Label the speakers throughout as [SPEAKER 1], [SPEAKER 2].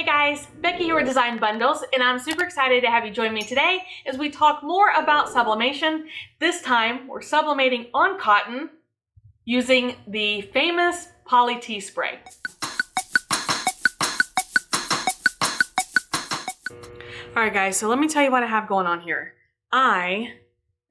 [SPEAKER 1] guys, Becky here with Design Bundles, and I'm super excited to have you join me today as we talk more about sublimation. This time, we're sublimating on cotton using the famous Poly T spray. Alright guys, so let me tell you what I have going on here. I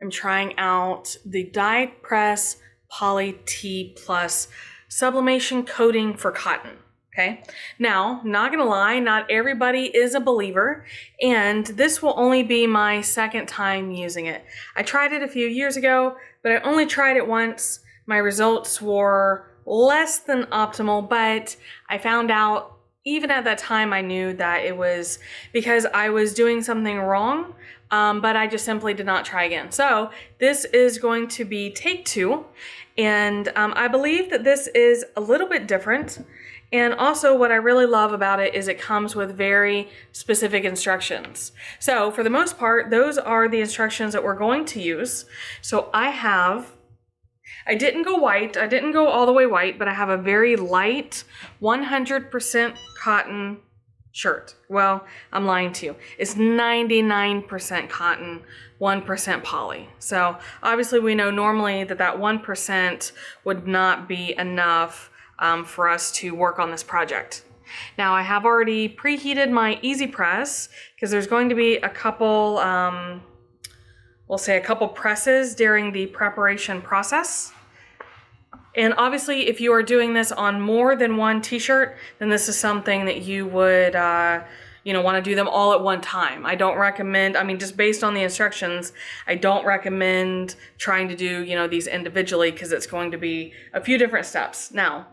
[SPEAKER 1] am trying out the Die Press Poly T Plus sublimation coating for cotton. Okay, now, not gonna lie, not everybody is a believer, and this will only be my second time using it. I tried it a few years ago, but I only tried it once. My results were less than optimal, but I found out, even at that time, I knew that it was because I was doing something wrong, but I just simply did not try again. So this is going to be take two, and I believe that this is a little bit different. And also what I really love about it is it comes with very specific instructions. So for the most part, those are the instructions that we're going to use. So I didn't go white, I didn't go all the way white, but I have a very light 100% cotton shirt. Well, I'm lying to you. It's 99% cotton, 1% poly. So obviously we know normally that 1% would not be enough for us to work on this project. Now I have already preheated my Easy Press because there's going to be a couple, we'll say a couple presses during the preparation process. And obviously if you are doing this on more than one t-shirt, then this is something that you would want to do them all at one time. I don't recommend, just based on the instructions, I don't recommend trying to do, these individually because it's going to be a few different steps. Now,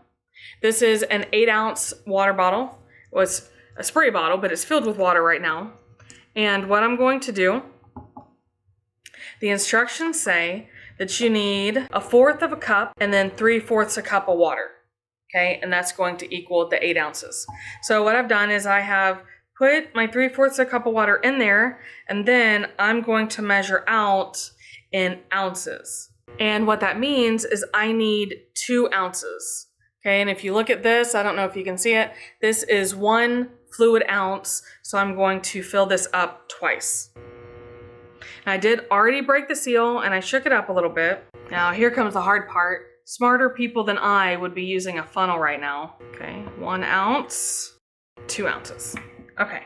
[SPEAKER 1] this is an 8-ounce water bottle. Well, it's a spray bottle, but it's filled with water right now. And what I'm going to do, the instructions say that you need 1/4 of a cup and then 3/4 a cup of water. Okay, and that's going to equal the 8 ounces. So what I've done is I have put my 3/4 a cup of water in there, and then I'm going to measure out in ounces. And what that means is I need 2 ounces. Okay, and if you look at this, I don't know if you can see it, this is 1 fluid ounce, so I'm going to fill this up twice. And I did already break the seal, and I shook it up a little bit. Now here comes the hard part. Smarter people than I would be using a funnel right now. Okay, 1 ounce, 2 ounces. Okay,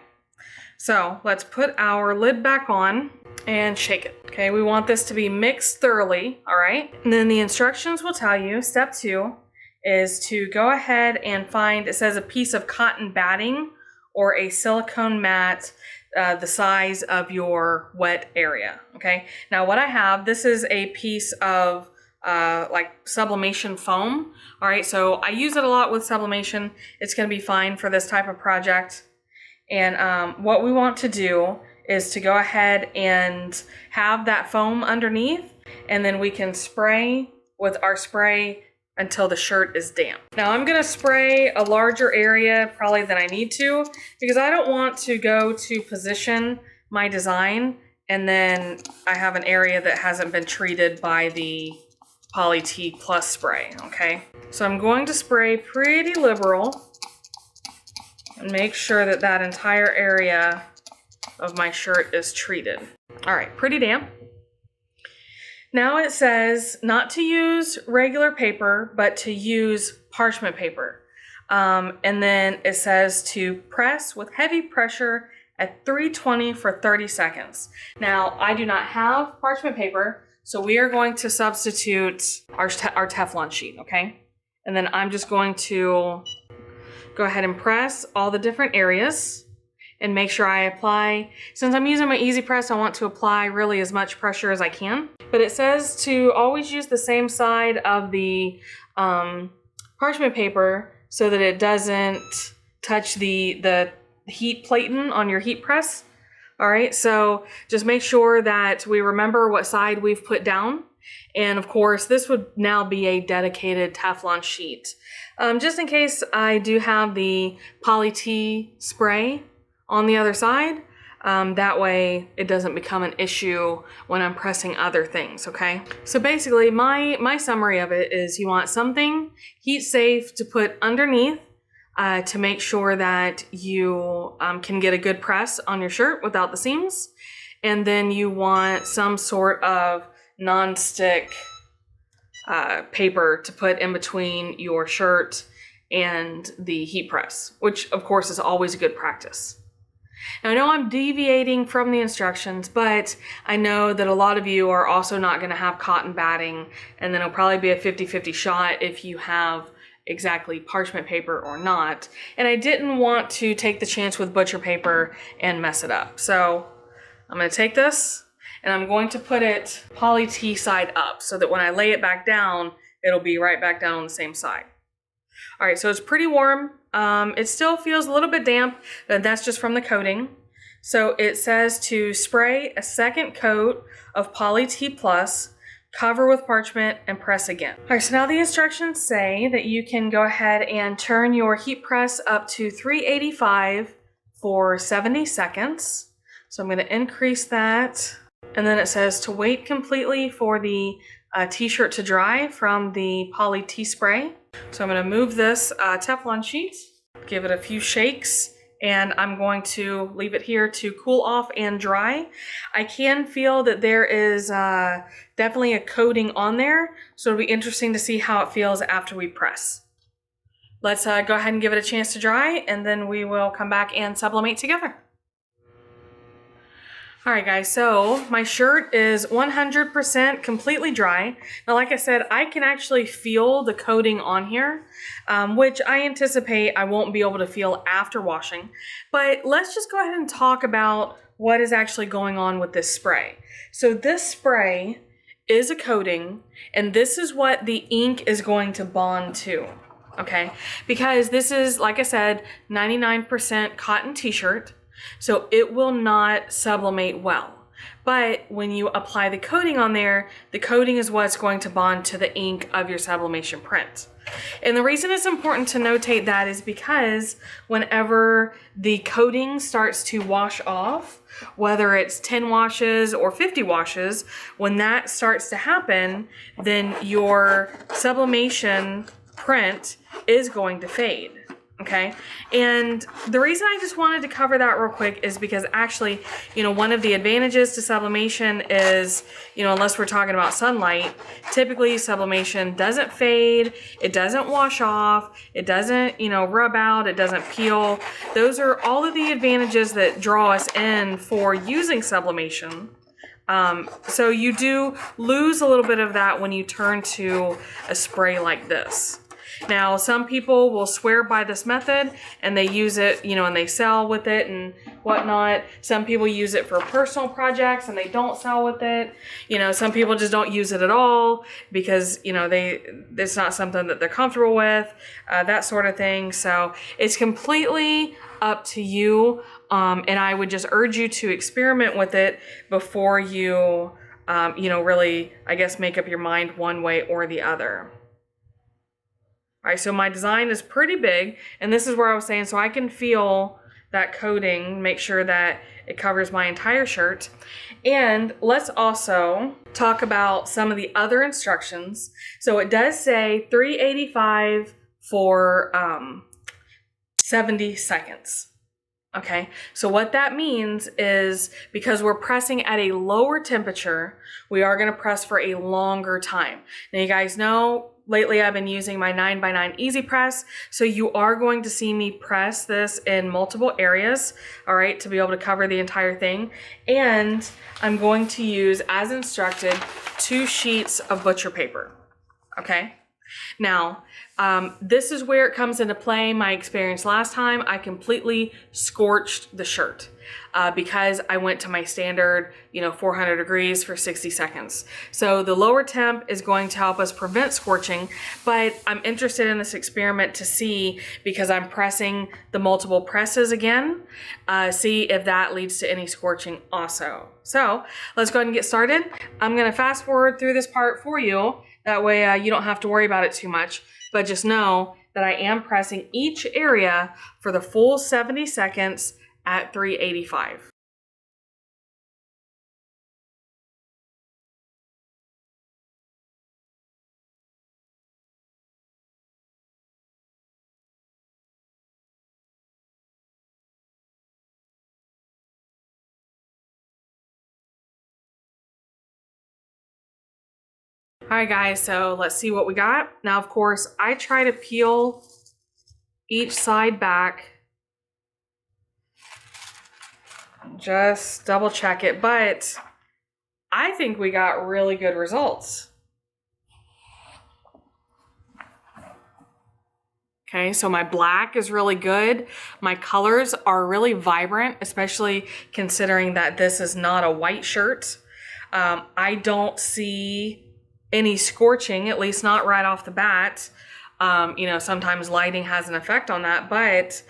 [SPEAKER 1] so let's put our lid back on and shake it. Okay, we want this to be mixed thoroughly, all right? And then the instructions will tell you, step 2, is to go ahead and find, it says a piece of cotton batting or a silicone mat the size of your wet area, okay? Now what I have, this is a piece of like sublimation foam, all right? So I use it a lot with sublimation. It's gonna be fine for this type of project. And what we want to do is to go ahead and have that foam underneath, and then we can spray with our spray until the shirt is damp. Now I'm gonna spray a larger area probably than I need to, because I don't want to go to position my design and then I have an area that hasn't been treated by the Poly T Plus spray, okay? So I'm going to spray pretty liberal and make sure that that entire area of my shirt is treated. All right, pretty damp. Now it says not to use regular paper, but to use parchment paper. And then it says to press with heavy pressure at 320 for 30 seconds. Now, I do not have parchment paper, so we are going to substitute our Teflon sheet, okay? And then I'm just going to go ahead and press all the different areas and make sure I apply. Since I'm using my Easy Press, I want to apply really as much pressure as I can. But it says to always use the same side of the parchment paper so that it doesn't touch the heat platen on your heat press. All right, so just make sure that we remember what side we've put down. And of course, this would now be a dedicated Teflon sheet. Just in case I do have the Poly T spray on the other side, that way it doesn't become an issue when I'm pressing other things, okay? So basically my summary of it is you want something heat safe to put underneath to make sure that you can get a good press on your shirt without the seams. And then you want some sort of non-stick paper to put in between your shirt and the heat press, which of course is always a good practice. Now I know I'm deviating from the instructions, but I know that a lot of you are also not going to have cotton batting, and then it'll probably be a 50-50 shot if you have exactly parchment paper or not. And I didn't want to take the chance with butcher paper and mess it up. So I'm going to take this and I'm going to put it poly T side up so that when I lay it back down, it'll be right back down on the same side. All right, so it's pretty warm. It still feels a little bit damp, but that's just from the coating. So it says to spray a second coat of poly T plus, cover with parchment, and press again. All right, so now the instructions say that you can go ahead and turn your heat press up to 385 for 70 seconds. So I'm going to increase that. And then it says to wait completely for the t-shirt to dry from the poly T spray. So I'm going to move this Teflon sheet, give it a few shakes, and I'm going to leave it here to cool off and dry. I can feel that there is definitely a coating on there, so it'll be interesting to see how it feels after we press. Let's go ahead and give it a chance to dry, and then we will come back and sublimate together. All right, guys, so my shirt is 100% completely dry. Now, like I said, I can actually feel the coating on here, which I anticipate I won't be able to feel after washing. But let's just go ahead and talk about what is actually going on with this spray. So this spray is a coating, and this is what the ink is going to bond to, okay? Because this is, like I said, 99% cotton t-shirt. So it will not sublimate well. But when you apply the coating on there, the coating is what's going to bond to the ink of your sublimation print. And the reason it's important to notate that is because whenever the coating starts to wash off, whether it's 10 washes or 50 washes, when that starts to happen, then your sublimation print is going to fade. Okay, and the reason I just wanted to cover that real quick is because actually, one of the advantages to sublimation is, unless we're talking about sunlight, typically sublimation doesn't fade, it doesn't wash off, it doesn't, rub out, it doesn't peel. Those are all of the advantages that draw us in for using sublimation. So you do lose a little bit of that when you turn to a spray like this. Now, some people will swear by this method and they use it, and they sell with it and whatnot. Some people use it for personal projects and they don't sell with it. Some people just don't use it at all because, it's not something that they're comfortable with, that sort of thing. So it's completely up to you. And I would just urge you to experiment with it before you, really, I guess, make up your mind one way or the other. All right, so my design is pretty big, and this is where I was saying, so I can feel that coating, make sure that it covers my entire shirt. And let's also talk about some of the other instructions. So it does say 385 for 70 seconds. Okay, so what that means is because we're pressing at a lower temperature, we are going to press for a longer time. Now, you guys know, lately I've been using my 9x9 Easy Press, so you are going to see me press this in multiple areas, all right, to be able to cover the entire thing. And I'm going to use, as instructed, 2 sheets of butcher paper, okay? Now, this is where it comes into play. My experience last time, I completely scorched the shirt because I went to my standard, 400 degrees for 60 seconds. So the lower temp is going to help us prevent scorching, but I'm interested in this experiment to see, because I'm pressing the multiple presses again, see if that leads to any scorching also. So let's go ahead and get started. I'm going to fast forward through this part for you. That way you don't have to worry about it too much, but just know that I am pressing each area for the full 70 seconds at 385. All right, guys, so let's see what we got. Now, of course, I try to peel each side back. Just double check it, but I think we got really good results. Okay, so my black is really good. My colors are really vibrant, especially considering that this is not a white shirt. I don't see any scorching, at least not right off the bat. You know, sometimes lighting has an effect on that, but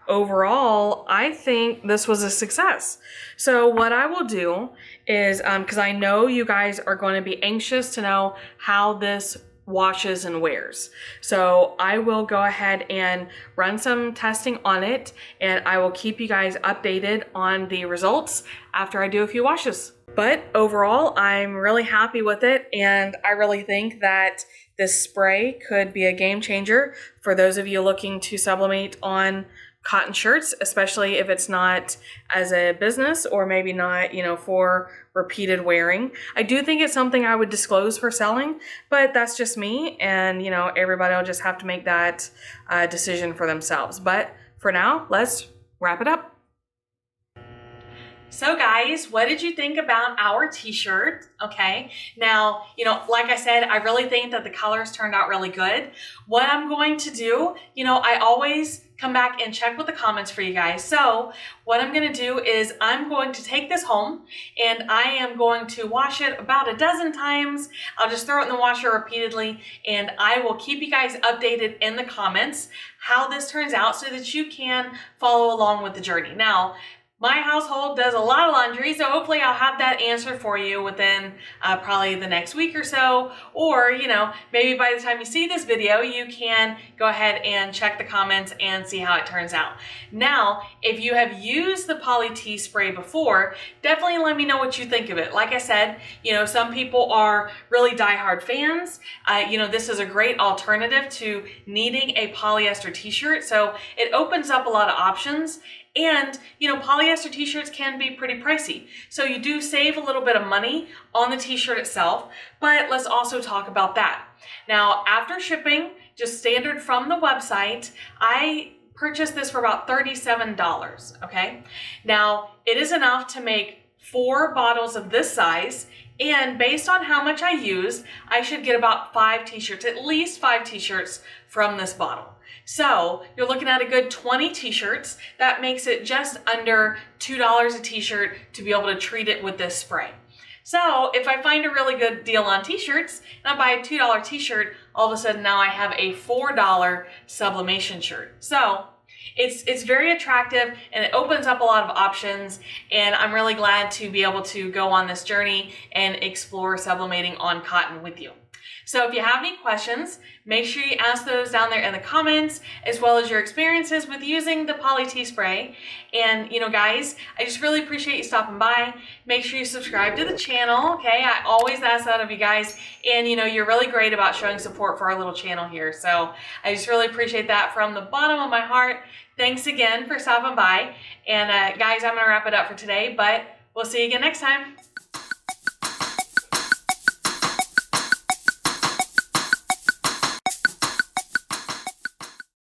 [SPEAKER 1] overall, I think this was a success. So what I will do is, because I know you guys are going to be anxious to know how this washes and wears. So I will go ahead and run some testing on it, and I will keep you guys updated on the results after I do a few washes. But overall, I'm really happy with it, and I really think that this spray could be a game changer for those of you looking to sublimate on cotton shirts, especially if it's not as a business or maybe not, you know, for repeated wearing. I do think it's something I would disclose for selling, but that's just me, and you know, everybody will just have to make that decision for themselves. But for now, let's wrap it up. So guys, what did you think about our t-shirt? Okay, now, you know, like I said, I really think that the colors turned out really good. What I'm going to do, you know, I always come back and check with the comments for you guys. So what I'm going to do is I'm going to take this home and I am going to wash it about a dozen times. I'll just throw it in the washer repeatedly, and I will keep you guys updated in the comments how this turns out so that you can follow along with the journey. Now, my household does a lot of laundry, so hopefully I'll have that answer for you within probably the next week or so. Or, you know, maybe by the time you see this video, you can go ahead and check the comments and see how it turns out. Now, if you have used the Poly T spray before, definitely let me know what you think of it. Like I said, you know, some people are really diehard fans. You know, this is a great alternative to needing a polyester t-shirt, so it opens up a lot of options. And, you know, polyester t-shirts can be pretty pricey. So you do save a little bit of money on the t-shirt itself, but let's also talk about that. Now, after shipping, just standard from the website, I purchased this for about $37, okay? Now, it is enough to make 4 bottles of this size, and based on how much I used, I should get about 5 t-shirts, at least 5 t-shirts from this bottle. So you're looking at a good 20 t-shirts. That makes it just under $2 a t-shirt to be able to treat it with this spray. So if I find a really good deal on t-shirts and I buy a $2 t-shirt, all of a sudden now I have a $4 sublimation shirt. So it's very attractive and it opens up a lot of options, and I'm really glad to be able to go on this journey and explore sublimating on cotton with you. So if you have any questions, make sure you ask those down there in the comments, as well as your experiences with using the Poly T spray. And, you know, guys, I just really appreciate you stopping by. Make sure you subscribe to the channel, okay? I always ask that of you guys. And, you know, you're really great about showing support for our little channel here. So I just really appreciate that from the bottom of my heart. Thanks again for stopping by. And guys, I'm going to wrap it up for today, but we'll see you again next time.